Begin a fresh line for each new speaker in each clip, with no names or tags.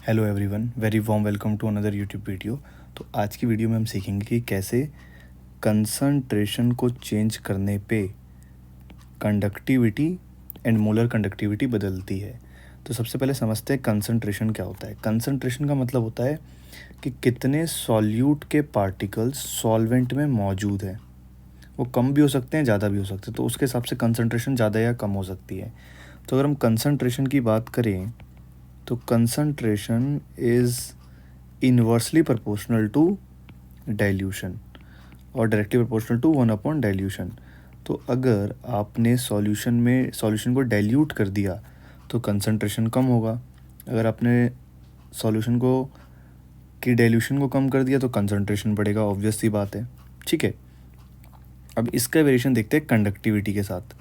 Hello everyone, very warm welcome to another YouTube video. तो आज की वीडियो में हम सीखेंगे कि कैसे कंसंट्रेशन को चेंज करने पे कंडक्टिविटी एंड मोलर कंडक्टिविटी बदलती है। तो सबसे पहले समझते हैं कंसंट्रेशन क्या होता है। कंसंट्रेशन का मतलब होता है कि कितने सॉल्यूट के पार्टिकल्स सॉल्वेंट में मौजूद हैं। वो कम भी हो सकते हैं, ज़्यादा भी हो सकते हैं, तो उसके हिसाब से कंसंट्रेशन ज़्यादा या कम हो सकती है। तो अगर हम कंसंट्रेशन की बात करें तो concentration is inversely proportional to dilution और directly proportional to 1 upon dilution. तो अगर आपने सॉल्यूशन को डाइल्यूट कर दिया तो कंसंट्रेशन कम होगा। अगर आपने सॉल्यूशन की डाइल्यूशन को कम कर दिया तो कंसंट्रेशन बढ़ेगा, ऑब्वियस सी बात है। ठीक है, अब इसका वेरिएशन देखते हैं कंडक्टिविटी के साथ।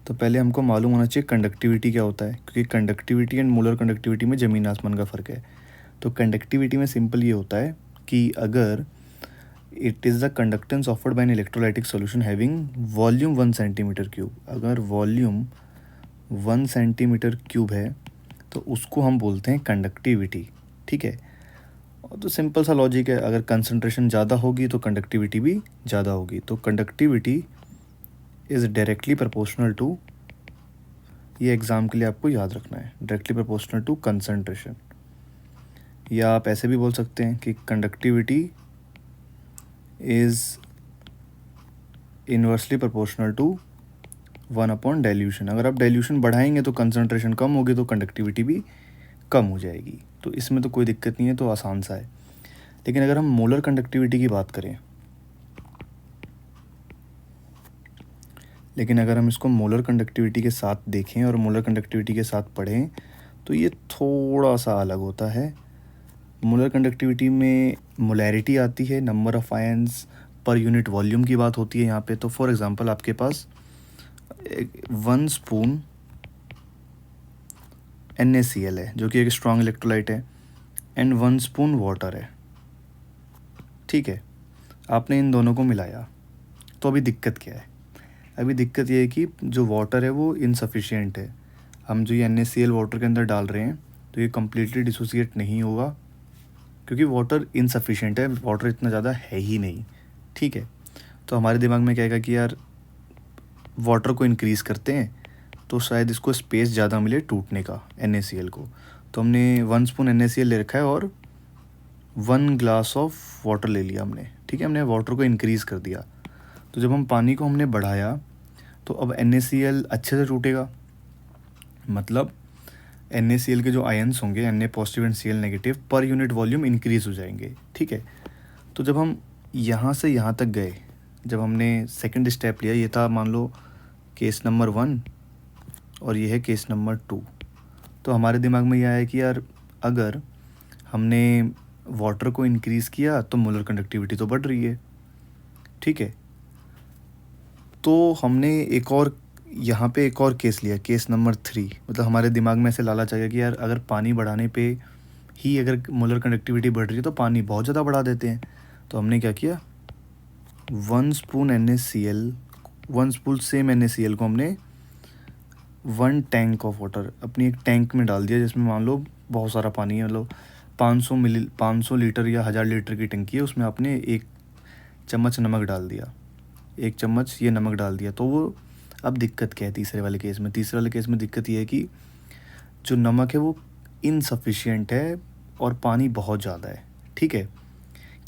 तो पहले हमको मालूम होना चाहिए कंडक्टिविटी क्या होता है, क्योंकि कंडक्टिविटी एंड मोलर कंडक्टिविटी में ज़मीन आसमान का फ़र्क है। तो कंडक्टिविटी में सिंपल ये होता है कि अगर it is the conductance offered by an electrolytic solution having volume 1 centimetre cube. अगर वॉल्यूम 1 सेंटीमीटर क्यूब है तो उसको हम बोलते हैं कंडक्टिविटी। ठीक है, और तो सिंपल सा लॉजिक है, अगर कंसंट्रेशन ज़्यादा होगी तो कंडक्टिविटी भी ज़्यादा होगी। तो conductivity is directly proportional to, ये एग्ज़ाम के लिए आपको याद रखना है, डायरेक्टली प्रोपोर्शनल टू कंसंट्रेशन। या आप ऐसे भी बोल सकते हैं कि conductivity is inversely proportional to 1 upon dilution. अगर आप डाइल्यूशन बढ़ाएंगे तो कंसंट्रेशन कम होगी, तो कंडक्टिविटी भी कम हो जाएगी। तो इसमें तो कोई दिक्कत नहीं है, तो आसान सा है। लेकिन अगर हम मोलर कंडक्टिविटी की बात करें, लेकिन अगर हम इसको मोलर कंडक्टिविटी के साथ देखें और मोलर कंडक्टिविटी के साथ पढ़ें तो ये थोड़ा सा अलग होता है। मोलर कंडक्टिविटी में मोलैरिटी आती है, number of ions per unit volume की बात होती है यहाँ पे। तो फॉर एग्जांपल आपके पास 1 स्पून NaCl है जो कि एक स्ट्रॉन्ग इलेक्ट्रोलाइट है, एंड 1 स्पून वाटर है। ठीक है, आपने इन दोनों को मिलाया, तो अभी दिक्कत क्या है? अभी दिक्कत ये है कि जो वाटर है वो इनसफिशिएंट है। हम जो ये NaCl वाटर के अंदर डाल रहे हैं तो ये कम्प्लीटली डिसोसिएट नहीं होगा, क्योंकि वाटर इनसफिशिएंट है, वाटर इतना ज़्यादा है ही नहीं। ठीक है, तो हमारे दिमाग में क्या आएगा कि यार वाटर को इंक्रीज़ करते हैं तो शायद इसको स्पेस ज़्यादा मिले टूटने का, NaCl को। तो हमने 1 स्पून NaCl ले रखा है और 1 ग्लास ऑफ वाटर ले लिया हमने। ठीक है, हमने वाटर को इंक्रीज़ कर दिया। तो जब हम पानी को हमने बढ़ाया तो अब NaCl अच्छे से टूटेगा, मतलब NaCl के जो आयंस होंगे, Na positive and Cl negative, per unit volume increase हो जाएंगे। ठीक है, तो जब हम यहाँ से यहाँ तक गए, जब हमने सेकंड स्टेप लिया, ये था मान लो केस नंबर 1 और ये है केस नंबर 2, तो हमारे दिमाग में यह आया कि यार अगर हमने वाटर को इंक्रीज़ किया तो मोलर कंडक्टिविटी तो बढ़ रही है। ठीक है, तो हमने यहाँ पे एक और केस लिया, केस नंबर 3। मतलब हमारे दिमाग में ऐसे लालच आ गया कि यार अगर पानी बढ़ाने पे ही अगर मोलर कंडक्टिविटी बढ़ रही है तो पानी बहुत ज़्यादा बढ़ा देते हैं। तो हमने क्या किया, 1 spoon NaCl, 1 spoon same NaCl को हमने 1 टैंक ऑफ वाटर अपनी एक टैंक में डाल दिया, जिसमें मान लो बहुत सारा पानी है, मतलब 500 लीटर या 1000 लीटर की टंकी है, उसमें आपने 1 चम्मच नमक डाल दिया, 1 चम्मच ये नमक डाल दिया। तो वो अब दिक्कत क्या है तीसरे वाले केस में? तीसरे वाले केस में दिक्कत ये है कि जो नमक है वो इनसफिशिएंट है और पानी बहुत ज़्यादा है। ठीक है,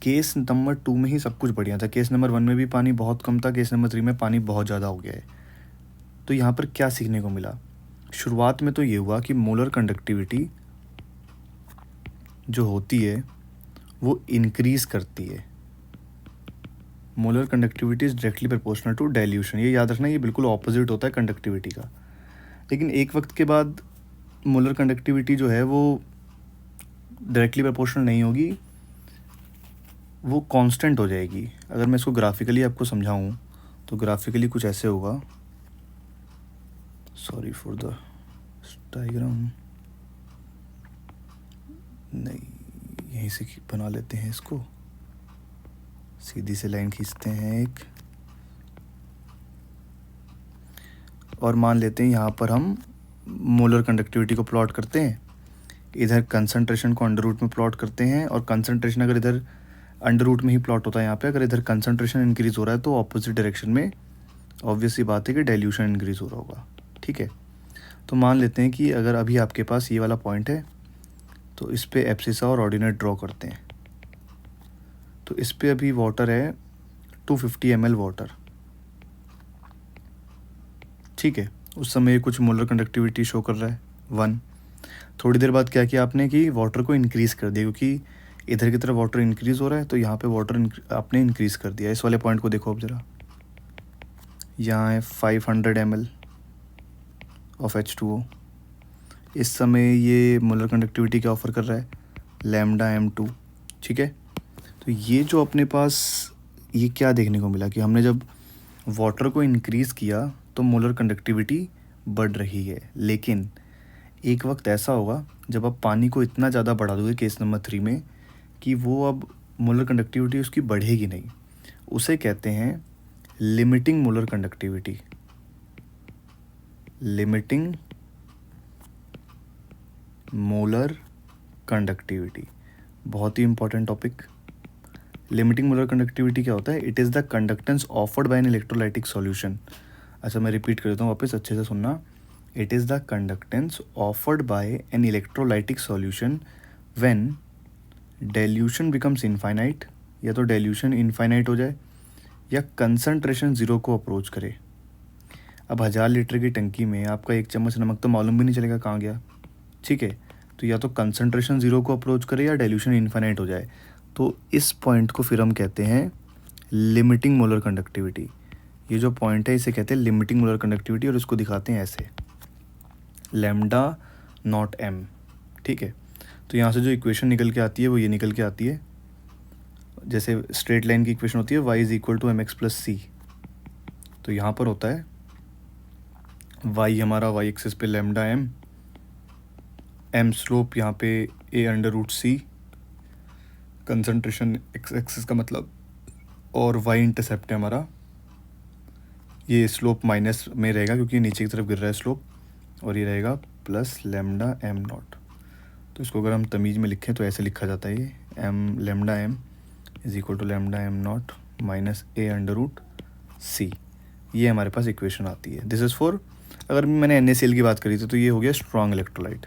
केस नंबर 2 में ही सब कुछ बढ़िया था, केस नंबर 1 में भी पानी बहुत कम था, केस नंबर 3 में पानी बहुत ज़्यादा हो गया है। तो यहाँ पर क्या सीखने को मिला? शुरुआत में तो ये हुआ कि मोलर कंडक्टिविटी जो होती है वो इंक्रीज़ करती है। Molar conductivity is directly proportional to dilution, ये याद रखना, ये बिल्कुल ऑपोजिट होता है कंडक्टिविटी का। लेकिन एक वक्त के बाद मोलर कंडक्टिविटी जो है वो डायरेक्टली प्रोपोर्शनल नहीं होगी, वो कांस्टेंट हो जाएगी। अगर मैं इसको ग्राफिकली आपको समझाऊं तो ग्राफिकली कुछ ऐसे होगा, सॉरी फॉर द डायग्राम, नहीं यहीं से बना लेते हैं इसको, सीधी से लाइन खींचते हैं एक, और मान लेते हैं यहाँ पर हम मोलर कंडक्टिविटी को प्लॉट करते हैं, इधर कंसंट्रेशन को अंडर रूट में प्लॉट करते हैं, और कंसंट्रेशन अगर इधर अंडर रूट में ही प्लॉट होता है यहाँ पे, अगर इधर कंसंट्रेशन इंक्रीज हो रहा है तो ऑपोजिट डायरेक्शन में ऑब्वियस सी बात है कि डाइल्यूशन इंक्रीज हो रहा होगा। ठीक है, तो मान लेते हैं कि अगर अभी आपके पास ये वाला पॉइंट है, तो इस पे एब्सिसा और ऑर्डिनेट ड्रॉ करते हैं। तो इस पे अभी वाटर है 250 ml वाटर। ठीक है, उस समय कुछ मोलर कंडक्टिविटी शो कर रहा है 1। थोड़ी देर बाद क्या किया आपने कि वाटर को इंक्रीज़ कर दिया, क्योंकि इधर की तरफ वाटर इंक्रीज़ हो रहा है, तो यहाँ पे वाटर आपने इंक्रीज़ कर दिया। इस वाले पॉइंट को देखो अब ज़रा, यहाँ है 500 ml ऑफ H2O। इस समय ये मोलर कंडक्टिविटी क्या ऑफर कर रहा है, लैम्डा m2। ठीक है, तो ये जो अपने पास ये क्या देखने को मिला कि हमने जब वाटर को इंक्रीज़ किया तो मोलर कंडक्टिविटी बढ़ रही है, लेकिन एक वक्त ऐसा होगा जब आप पानी को इतना ज़्यादा बढ़ा दोगे केस नंबर 3 में कि वो अब मोलर कंडक्टिविटी उसकी बढ़ेगी नहीं। उसे कहते हैं limiting molar conductivity. Limiting molar conductivity बहुत ही important topic. Limiting molar conductivity क्या होता है, it is the conductance offered by an electrolytic solution. अच्छा, मैं रिपीट कर देता हूँ वापस, अच्छे से सुनना। It is the conductance offered by an electrolytic solution when dilution becomes infinite, या तो डाइल्यूशन इनफाइनाइट हो जाए या कंसंट्रेशन ज़ीरो को अप्रोच करे। अब 1000 लीटर की टंकी में आपका 1 चम्मच नमक तो मालूम भी नहीं चलेगा कहाँ गया। ठीक है, तो या तो कंसंट्रेशन ज़ीरो को अप्रोच करे या डाइल्यूशन इनफाइनाइट हो जाए। तो इस पॉइंट को फिर हम कहते हैं लिमिटिंग मोलर कंडक्टिविटी। ये जो पॉइंट है इसे कहते हैं लिमिटिंग मोलर कंडक्टिविटी, और इसको दिखाते हैं ऐसे, लैम्डा नॉट m। ठीक है, तो यहाँ से जो इक्वेशन निकल के आती है वो ये निकल के आती है, जैसे स्ट्रेट लाइन की इक्वेशन होती है y is equal to mx+c। तो यहाँ पर होता है y हमारा y एक्सिस पे लैम्डा m स्लोप यहाँ पे a/√c, कंसंट्रेशन x एक्सिस का मतलब, और y इंटरसेप्ट है हमारा, ये स्लोप माइनस में रहेगा क्योंकि नीचे की तरफ गिर रहा है स्लोप, और ये रहेगा प्लस लैम्डा m0। तो इसको अगर हम तमीज़ में लिखें तो ऐसे लिखा जाता है, ये lambda m is equal to lambda m0 minus a/√c। ये हमारे पास इक्वेशन आती है। दिस इज़ फॉर, अगर मैंने NaCl की बात करी थी तो ये हो गया स्ट्रॉन्ग इलेक्ट्रोलाइट।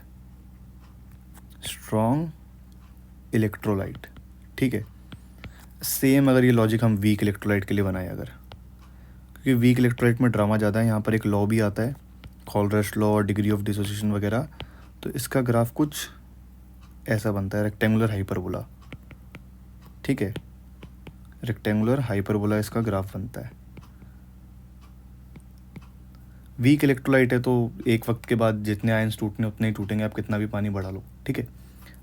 स्ट्रॉन्ग इलेक्ट्रोलाइट, ठीक है। सेम अगर ये लॉजिक हम वीक इलेक्ट्रोलाइट के लिए बनाए अगर, क्योंकि वीक इलेक्ट्रोलाइट में ड्रामा ज़्यादा है, यहाँ पर एक लॉ भी आता है, कॉलरश लॉ और डिग्री ऑफ डिसोसिएशन वगैरह। तो इसका ग्राफ कुछ ऐसा बनता है, रेक्टेंगुलर हाइपरबोला। ठीक है, रेक्टेंगुलर हाइपरबोला इसका ग्राफ बनता है। वीक इलेक्ट्रोलाइट है तो एक वक्त के बाद जितने आयंस टूटने उतने ही टूटेंगे, आप कितना भी पानी बढ़ा लो। ठीक है,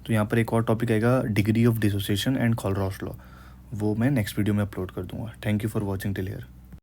तो यहाँ पर एक और टॉपिक आएगा, degree of dissociation and Kohlrausch law, वो मैं नेक्स्ट वीडियो में अपलोड कर दूंगा। Thank you for watching till here.